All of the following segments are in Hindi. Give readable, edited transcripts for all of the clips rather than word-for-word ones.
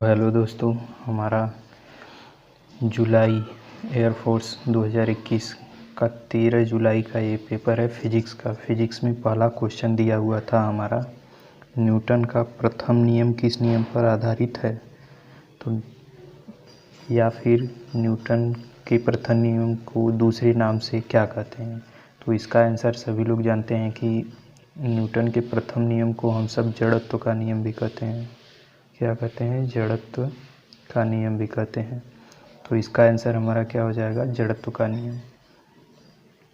हेलो दोस्तों, हमारा जुलाई एयरफोर्स 2021 का 13 जुलाई का ये पेपर है फिजिक्स का। फिजिक्स में पहला क्वेश्चन दिया हुआ था हमारा, न्यूटन का प्रथम नियम किस नियम पर आधारित है। तो या फिर न्यूटन के प्रथम नियम को दूसरे नाम से क्या कहते हैं। तो इसका आंसर सभी लोग जानते हैं कि न्यूटन के प्रथम नियम को हम सब जड़त्व का नियम भी कहते हैं। क्या कहते हैं? जड़त्व का नियम भी कहते हैं। तो इसका आंसर हमारा क्या हो जाएगा? जड़त्व का नियम,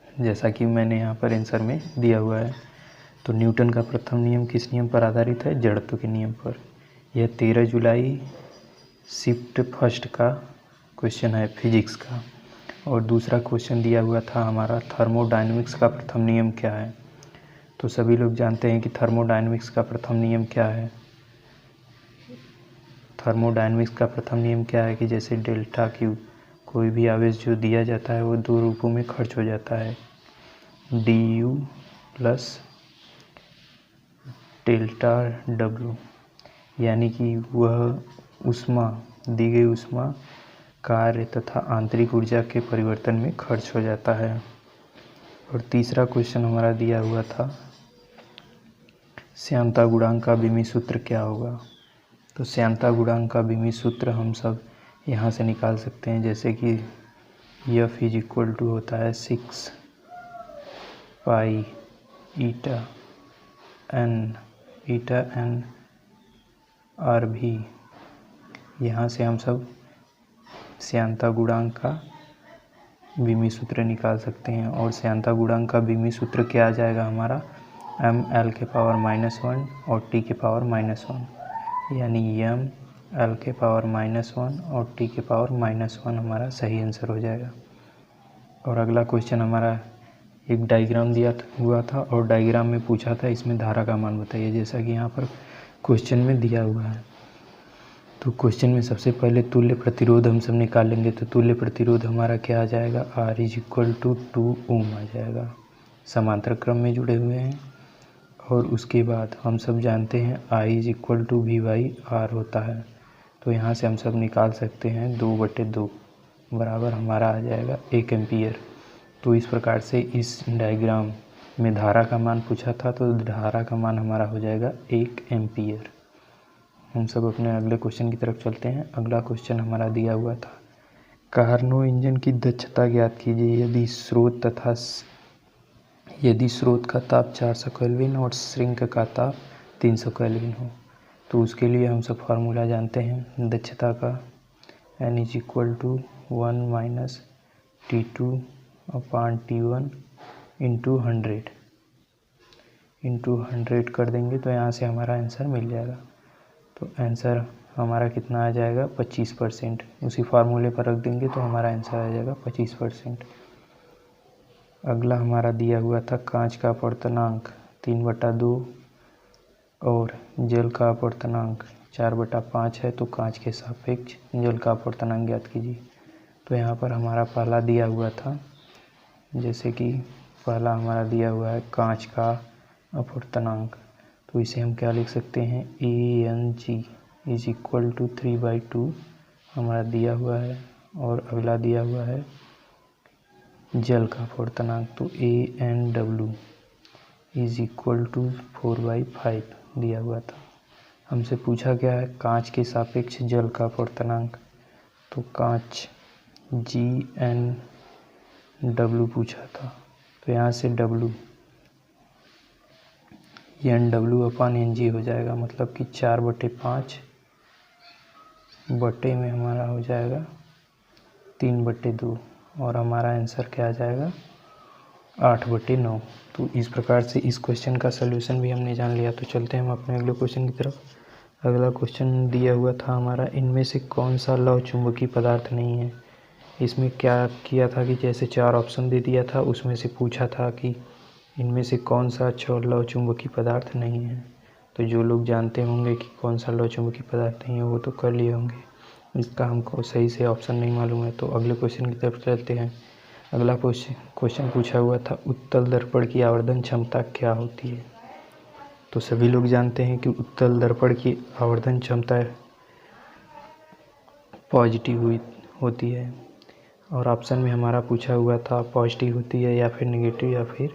जैसा कि मैंने यहाँ पर आंसर में दिया हुआ है। तो न्यूटन का प्रथम नियम किस नियम पर आधारित है? जड़त्व के नियम पर। यह 13 जुलाई शिफ्ट फर्स्ट का क्वेश्चन है फिजिक्स का। और दूसरा क्वेश्चन दिया हुआ था हमारा, थर्मोडायनेमिक्स का प्रथम नियम क्या है। तो सभी लोग जानते हैं कि थर्मोडायनेमिक्स का प्रथम नियम क्या है। थर्मोडायनेमिक्स का प्रथम नियम क्या है कि जैसे डेल्टा क्यू, कोई भी आवेश जो दिया जाता है वो दो रूपों में खर्च हो जाता है, D you plus delta W, यानी कि वह ऊष्मा, दी गई ऊष्मा कार्य तथा आंतरिक ऊर्जा के परिवर्तन में खर्च हो जाता है। और तीसरा क्वेश्चन हमारा दिया हुआ था, श्यानता गुणांक का विमीय सूत्र क्या होगा। तो श्यानता गुणांक का विमीय सूत्र हम सब यहाँ से निकाल सकते हैं, जैसे कि F इज इक्वल टू होता है 6 पाई ईटा एन आर भी। यहाँ से हम सब श्यानता गुणांक का विमीय सूत्र निकाल सकते हैं। और श्यानता गुणांक का विमीय सूत्र क्या आ जाएगा हमारा, ml के पावर -1 और t के पावर -1, यानी ml के पावर -1 और t के पावर -1 हमारा सही आंसर हो जाएगा। और अगला क्वेश्चन हमारा एक डायग्राम दिया हुआ था और डायग्राम में पूछा था इसमें धारा का मान बताइए, जैसा कि यहाँ पर क्वेश्चन में दिया हुआ है। तो क्वेश्चन में सबसे पहले तुल्य प्रतिरोध हम सब निकाल लेंगे। तो तुल्य प्रतिरोध हमारा क्या आ जाएगा, R इज इक्वल टू 2 ओम आ जाएगा। समांतर क्रम में जुड़े हुए हैं। और उसके बाद हम सब जानते हैं I is equal to V/R होता है। तो यहाँ से हम सब निकाल सकते हैं 2/2 बराबर हमारा आ जाएगा 1 एम्पियर। तो इस प्रकार से इस डायग्राम में धारा का मान पूछा था, तो धारा का मान हमारा हो जाएगा 1 एम्पियर। हम सब अपने अगले क्वेश्चन की तरफ चलते हैं। अगला क्वेश्चन हमारा दिया हुआ था, कार्नो इंजन की दक्षता ज्ञात कीजिए यदि स्रोत का ताप 400 केल्विन और श्रिंक का ताप 300 केल्विन हो। तो उसके लिए हम सब फार्मूला जानते हैं दक्षता का, N is equal to 1 - T2/T1 into 100 कर देंगे तो यहाँ से हमारा आंसर मिल जाएगा। तो आंसर हमारा कितना आ जाएगा, 25%। उसी फार्मूले पर रख देंगे तो हमारा आंसर आ जाएगा 25%। अगला हमारा दिया हुआ था, कांच का अपवर्तनांक 3/2 और जल का अपवर्तनांक 4/5 है। तो कांच के सापेक्ष जल का अपवर्तनांक ज्ञात कीजिए। तो यहाँ पर हमारा पहला दिया हुआ था, जैसे कि पहला हमारा दिया हुआ है कांच का अपवर्तनांक। तो इसे हम क्या लिख सकते हैं, AnG इज इक्वल टू 3/2 हमारा दिया हुआ है। और अगला दिया हुआ है जल का अपवर्तनांक, तो AnW इज इक्वल टू 4/5 दिया हुआ था। हमसे पूछा गया है कांच के सापेक्ष जल का अपवर्तनांक। तो कांच GnW पूछा था। तो यहाँ से W NW/Ng हो जाएगा, मतलब कि 4/5 बटे में हमारा हो जाएगा 3/2 और हमारा आंसर क्या आ जाएगा, 8/9। तो इस प्रकार से इस क्वेश्चन का सलूशन भी हमने जान लिया। तो चलते हैं हम अपने अगले क्वेश्चन की तरफ। अगला क्वेश्चन दिया हुआ था हमारा, इनमें से कौन सा लौह चुंबकीय पदार्थ नहीं है। इसमें क्या किया था कि जैसे 4 ऑप्शन दे दिया था, उसमें से पूछा था कि इनमें से कौन सा लौह चुंबकीय पदार्थ नहीं है। तो जो लोग जानते होंगे कि कौन सा लौह चुंबकीय पदार्थ नहीं है वो तो कर लिए होंगे। इसका हमको सही से ऑप्शन नहीं मालूम है। तो अगले क्वेश्चन की तरफ चलते हैं। अगला क्वेश्चन पूछा हुआ था, उत्तल दर्पण की आवर्धन क्षमता क्या होती है। तो सभी लोग जानते हैं कि उत्तल दर्पण की आवर्धन क्षमता पॉजिटिव होती है। और ऑप्शन में हमारा पूछा हुआ था पॉजिटिव होती है या फिर नेगेटिव या फिर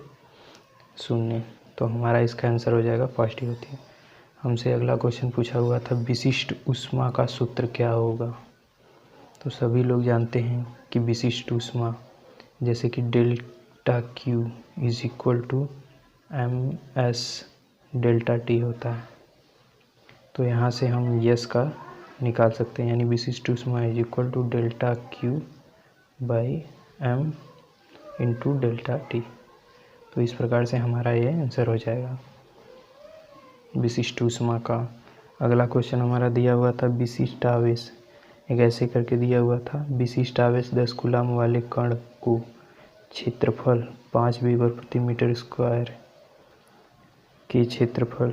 शून्य, तो हमारा इसका आंसर हो जाएगा पॉजिटिव होती है। हमसे अगला क्वेश्चन पूछा हुआ था विशिष्ट ऊष्मा का सूत्र क्या होगा। तो सभी लोग जानते हैं कि विशिष्ट ऊष्मा जैसे कि delta Q is equal to MS delta T होता है। तो यहाँ से हम यस का निकाल सकते हैं, यानी विशिष्ट ऊष्मा is equal to delta Q by M into delta T. तो इस प्रकार से हमारा ये आंसर हो जाएगा विशिष्ट ऊष्मा का। अगला क्वेश्चन हमारा दिया हुआ था विशिष्ट आवेश, एक ऐसे करके दिया हुआ था विशिष्ट आवेश 10 कूलाम वाले कण को क्षेत्रफल 5 वीबर प्रति मीटर स्क्वायर के क्षेत्रफल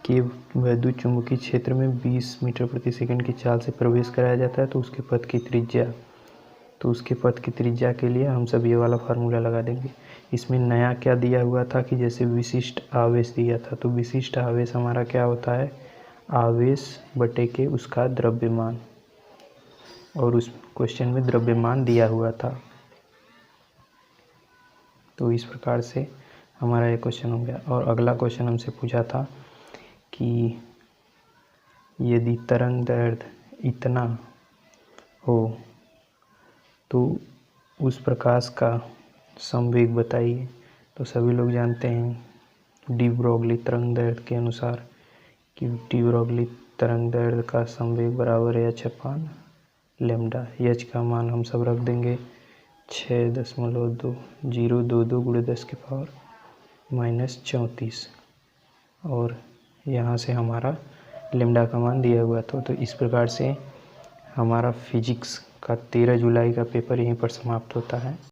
के वैद्युत चुंबकीय क्षेत्र में 20 मीटर प्रति सेकंड की चाल से प्रवेश कराया जाता है, तो उसके पथ की त्रिज्या के लिए हम सब ये वाला फार्मूला लगा देंगे। इसमें नया क्या दिया हुआ था कि जैसे विशिष्ट आवेश दिया था, तो विशिष्ट आवेश हमारा क्या होता है, आवेश बटे के उसका द्रव्यमान, और उस क्वेश्चन में द्रव्यमान दिया हुआ था। तो इस प्रकार से हमारा ये क्वेश्चन हो गया। और अगला क्वेश्चन हमसे पूछा था कि यदि तरंग दैर्ध्य इतना हो तो उस प्रकाश का संवेग बताइए। तो सभी लोग जानते हैं डी ब्रोगली तरंग दैर्ध्य के अनुसार कि डी ब्रोगली तरंग दैर्ध्य का संवेग बराबर है h/λ। h का मान हम सब रख देंगे 6.2022 × 10⁻⁻34 और यहाँ से हमारा लैम्डा का मान दिया हुआ था। तो इस प्रकार से हमारा फिजिक्स का 13 जुलाई का पेपर यहीं पर समाप्त होता है।